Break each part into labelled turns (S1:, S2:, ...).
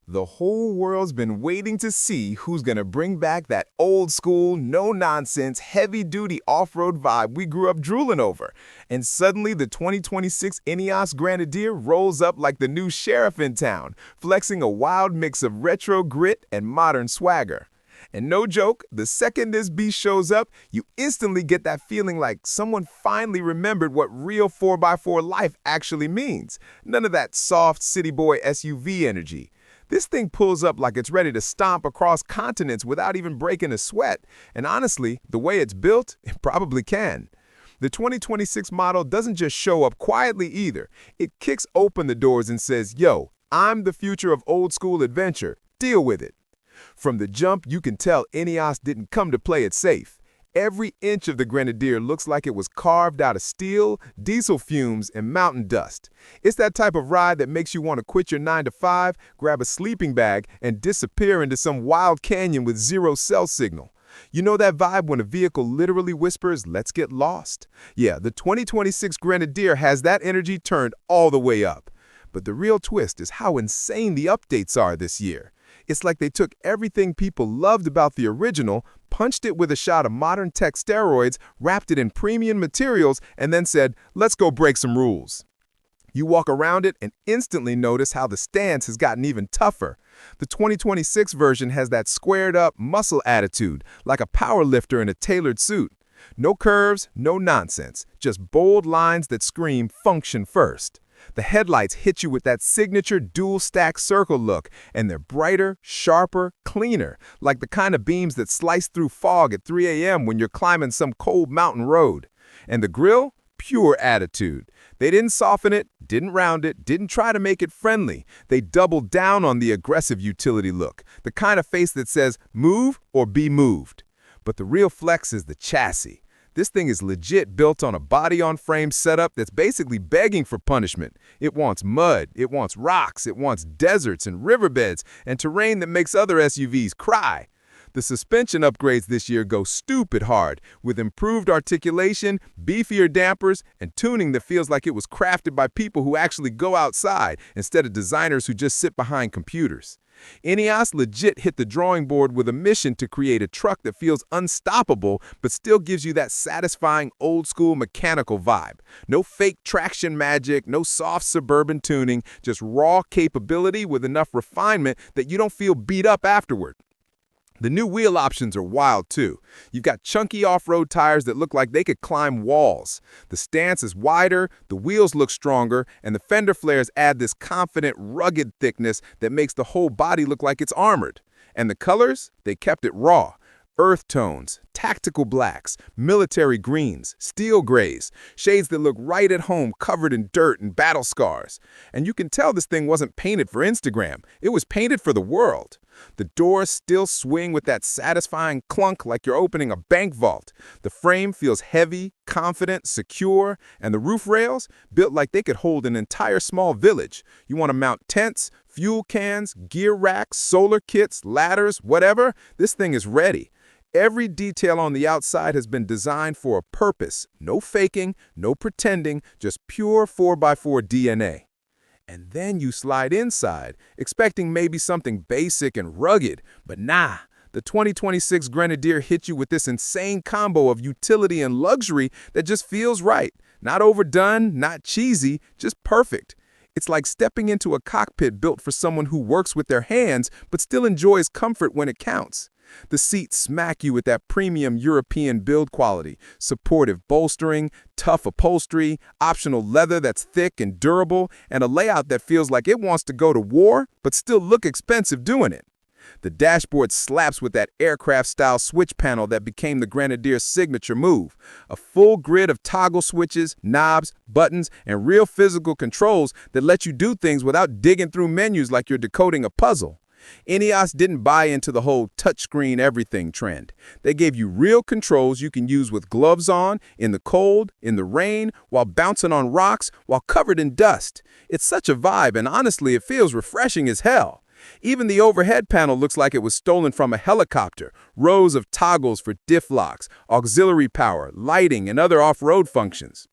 S1: The whole world's been waiting to see who's gonna bring back that old school, no-nonsense, heavy-duty off-road vibe we grew up drooling over. And suddenly the 2026 Ineos Grenadier rolls up like the new sheriff in town, flexing a wild mix of retro grit and modern swagger. And no joke, the second this beast shows up, you instantly get that feeling like someone finally remembered what real 4x4 life actually means. None of that soft city boy SUV energy. This thing pulls up like it's ready to stomp across continents without even breaking a sweat, and honestly, the way it's built, it probably can. The 2026 model doesn't just show up quietly either. It kicks open the doors and says, "Yo, I'm the future of old-school adventure. Deal with it." From the jump, you can tell Ineos didn't come to play it safe. Every inch of the Grenadier looks like it was carved out of steel, diesel fumes, and mountain dust. It's that type of ride that makes you want to quit your 9 to 5, grab a sleeping bag, and disappear into some wild canyon with zero cell signal. You know that vibe when a vehicle literally whispers, "Let's get lost"? Yeah, the 2026 Grenadier has that energy turned all the way up. But the real twist is how insane the updates are this year. It's like they took everything people loved about the original, punched it with a shot of modern tech steroids, wrapped it in premium materials, and then said, "Let's go break some rules." You walk around it and instantly notice how the stance has gotten even tougher. The 2026 version has that squared-up muscle attitude, like a power lifter in a tailored suit. No curves, no nonsense, just bold lines that scream function first. The headlights hit you with that signature dual-stack circle look, and they're brighter, sharper, cleaner, like the kind of beams that slice through fog at 3 a.m. when you're climbing some cold mountain road. And the grille? Pure attitude. They didn't soften it, didn't round it, didn't try to make it friendly. They doubled down on the aggressive utility look, the kind of face that says, "Move or be moved." But the real flex is the chassis. This thing is legit built on a body-on-frame setup that's basically begging for punishment. It wants mud, it wants rocks, it wants deserts and riverbeds, and terrain that makes other SUVs cry. The suspension upgrades this year go stupid hard, with improved articulation, beefier dampers, and tuning that feels like it was crafted by people who actually go outside instead of designers who just sit behind computers. Ineos legit hit the drawing board with a mission to create a truck that feels unstoppable but still gives you that satisfying old-school mechanical vibe. No fake traction magic, no soft suburban tuning, just raw capability with enough refinement that you don't feel beat up afterward. The new wheel options are wild too. You've got chunky off-road tires that look like they could climb walls. The stance is wider, the wheels look stronger, and the fender flares add this confident, rugged thickness that makes the whole body look like it's armored. And the colors? They kept it raw. Earth tones, tactical blacks, military greens, steel grays, shades that look right at home covered in dirt and battle scars. And you can tell this thing wasn't painted for Instagram. It was painted for the world. The doors still swing with that satisfying clunk like you're opening a bank vault. The frame feels heavy, confident, secure, and the roof rails, built like they could hold an entire small village. You want to mount tents, fuel cans, gear racks, solar kits, ladders, whatever, this thing is ready. Every detail on the outside has been designed for a purpose. No faking, no pretending, just pure 4x4 DNA. And then you slide inside, expecting maybe something basic and rugged, but nah. The 2026 Grenadier hits you with this insane combo of utility and luxury that just feels right. Not overdone, not cheesy, just perfect. It's like stepping into a cockpit built for someone who works with their hands but still enjoys comfort when it counts. The seats smack you with that premium European build quality, supportive bolstering, tough upholstery, optional leather that's thick and durable, and a layout that feels like it wants to go to war but still look expensive doing it. The dashboard slaps with that aircraft-style switch panel that became the Grenadier's signature move. A full grid of toggle switches, knobs, buttons, and real physical controls that let you do things without digging through menus like you're decoding a puzzle. Ineos didn't buy into the whole touchscreen everything trend. They gave you real controls you can use with gloves on, in the cold, in the rain, while bouncing on rocks, while covered in dust. It's such a vibe, and honestly, it feels refreshing as hell. Even the overhead panel looks like it was stolen from a helicopter. Rows of toggles for diff locks, auxiliary power, lighting, and other off-road functions.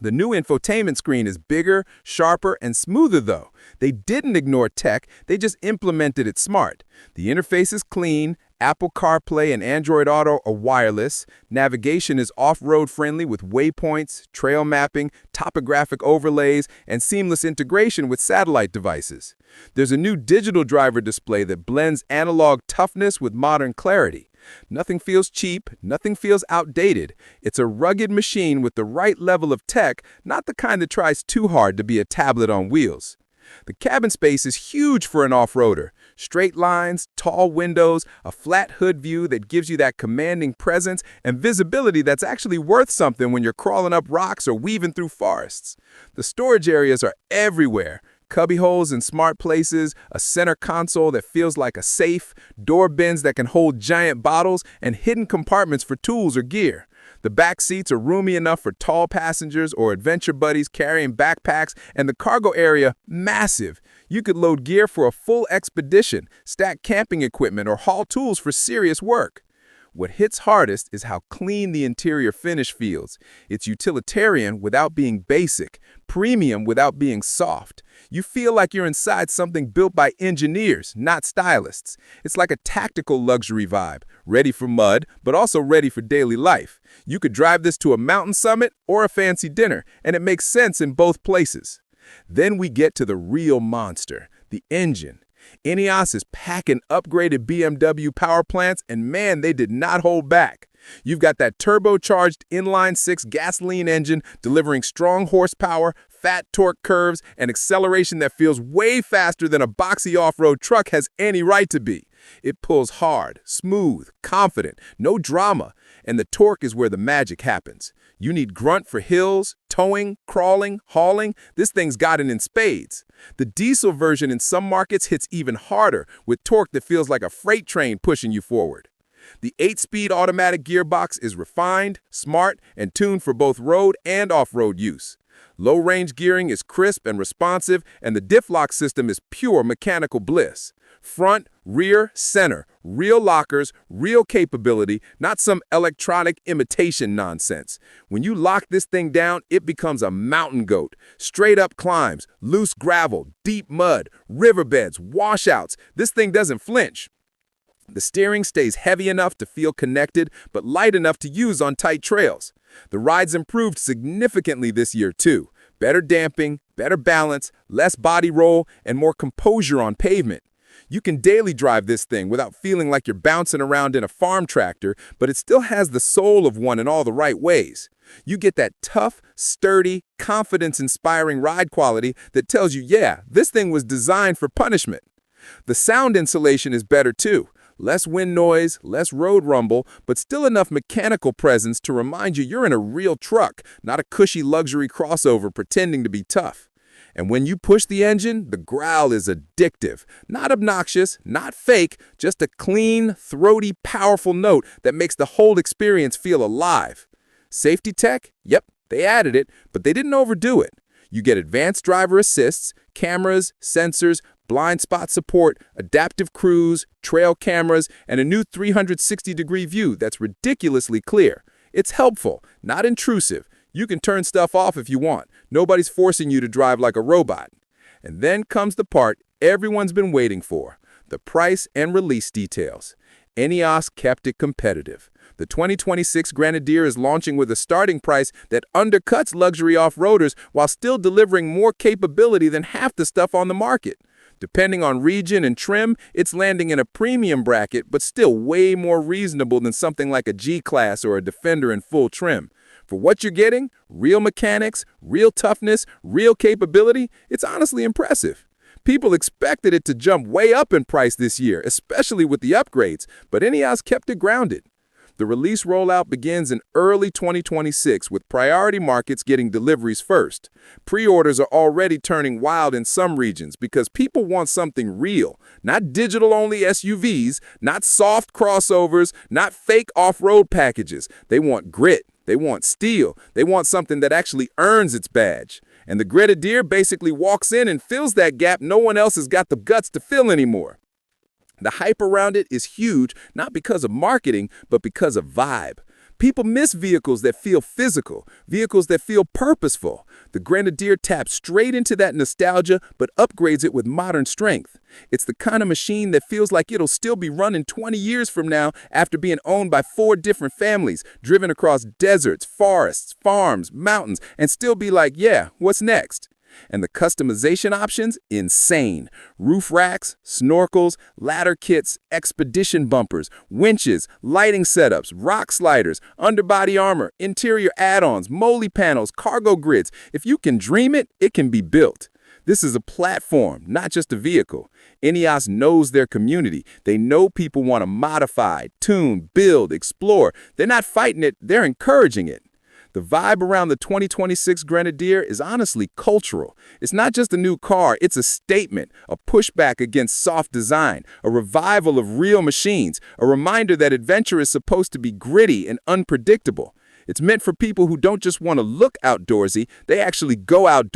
S1: The new infotainment screen is bigger, sharper, and smoother though. They didn't ignore tech, they just implemented it smart. The interface is clean, Apple CarPlay and Android Auto are wireless, navigation is off-road friendly with waypoints, trail mapping, topographic overlays, and seamless integration with satellite devices. There's a new digital driver display that blends analog toughness with modern clarity. Nothing feels cheap, nothing feels outdated. It's a rugged machine with the right level of tech, not the kind that tries too hard to be a tablet on wheels. The cabin space is huge for an off-roader. Straight lines, tall windows, a flat hood view that gives you that commanding presence and visibility that's actually worth something when you're crawling up rocks or weaving through forests. The storage areas are everywhere. Cubby holes in smart places, a center console that feels like a safe, door bins that can hold giant bottles, and hidden compartments for tools or gear. The back seats are roomy enough for tall passengers or adventure buddies carrying backpacks, and the cargo area massive. You could load gear for a full expedition, stack camping equipment, or haul tools for serious work. What hits hardest is how clean the interior finish feels. It's utilitarian without being basic, premium without being soft. You feel like you're inside something built by engineers, not stylists. It's like a tactical luxury vibe, ready for mud, but also ready for daily life. You could drive this to a mountain summit or a fancy dinner, and it makes sense in both places. Then we get to the real monster, the engine. Ineos is packing upgraded BMW power plants, and man, they did not hold back. You've got that turbocharged inline-six gasoline engine delivering strong horsepower, fat torque curves, and acceleration that feels way faster than a boxy off-road truck has any right to be. It pulls hard, smooth, confident, no drama, and the torque is where the magic happens. You need grunt for hills, towing, crawling, hauling. This thing's got it in spades. The diesel version in some markets hits even harder, with torque that feels like a freight train pushing you forward. The 8-speed automatic gearbox is refined, smart, and tuned for both road and off-road use. Low-range gearing is crisp and responsive, and the diff lock system is pure mechanical bliss. Front, rear, center, real lockers, real capability, not some electronic imitation nonsense. When you lock this thing down, it becomes a mountain goat. Straight up climbs, loose gravel, deep mud, riverbeds, washouts. This thing doesn't flinch. The steering stays heavy enough to feel connected, but light enough to use on tight trails. The ride's improved significantly this year, too. Better damping, better balance, less body roll, and more composure on pavement. You can daily drive this thing without feeling like you're bouncing around in a farm tractor, but it still has the soul of one in all the right ways. You get that tough, sturdy, confidence-inspiring ride quality that tells you, yeah, this thing was designed for punishment. The sound insulation is better, too. Less wind noise, less road rumble, but still enough mechanical presence to remind you you're in a real truck, not a cushy luxury crossover pretending to be tough. And when you push the engine, the growl is addictive. Not obnoxious, not fake, just a clean, throaty, powerful note that makes the whole experience feel alive. Safety tech? Yep, they added it, but they didn't overdo it. You get advanced driver assists, cameras, sensors, blind spot support, adaptive cruise, trail cameras, and a new 360-degree view that's ridiculously clear. It's helpful, not intrusive. You can turn stuff off if you want. Nobody's forcing you to drive like a robot. And then comes the part everyone's been waiting for, the price and release details. Ineos kept it competitive. The 2026 Grenadier is launching with a starting price that undercuts luxury off-roaders while still delivering more capability than half the stuff on the market. Depending on region and trim, it's landing in a premium bracket, but still way more reasonable than something like a G-Class or a Defender in full trim. For what you're getting, real mechanics, real toughness, real capability, it's honestly impressive. People expected it to jump way up in price this year, especially with the upgrades, but Ineos kept it grounded. The release rollout begins in early 2026, with priority markets getting deliveries first. Pre-orders are already turning wild in some regions because people want something real, not digital-only SUVs, not soft crossovers, not fake off-road packages. They want grit. They want steel. They want something that actually earns its badge. And the Grenadier basically walks in and fills that gap no one else has got the guts to fill anymore. The hype around it is huge, not because of marketing, but because of vibe.
S2: People miss vehicles that feel physical, vehicles that feel purposeful. The Grenadier taps straight into that nostalgia but upgrades it with modern strength. It's the kind of machine that feels like it'll still be running 20 years from now after being owned by 4 different families, driven across deserts, forests, farms, mountains, and still be like, yeah, what's next? And the customization options? Insane. Roof racks, snorkels, ladder kits, expedition bumpers, winches, lighting setups, rock sliders, underbody armor, interior add-ons, moly panels, cargo grids. If you can dream it, it can be built. This is a platform, not just a vehicle. Ineos knows their community. They know people want to modify, tune, build, explore. They're not fighting it, they're encouraging it. The vibe around the 2026 Grenadier is honestly cultural. It's not just a new car, it's a statement, a pushback against soft design, a revival of real machines, a reminder that adventure is supposed to be gritty and unpredictable. It's meant for people who don't just want to look outdoorsy, they actually go outdoors.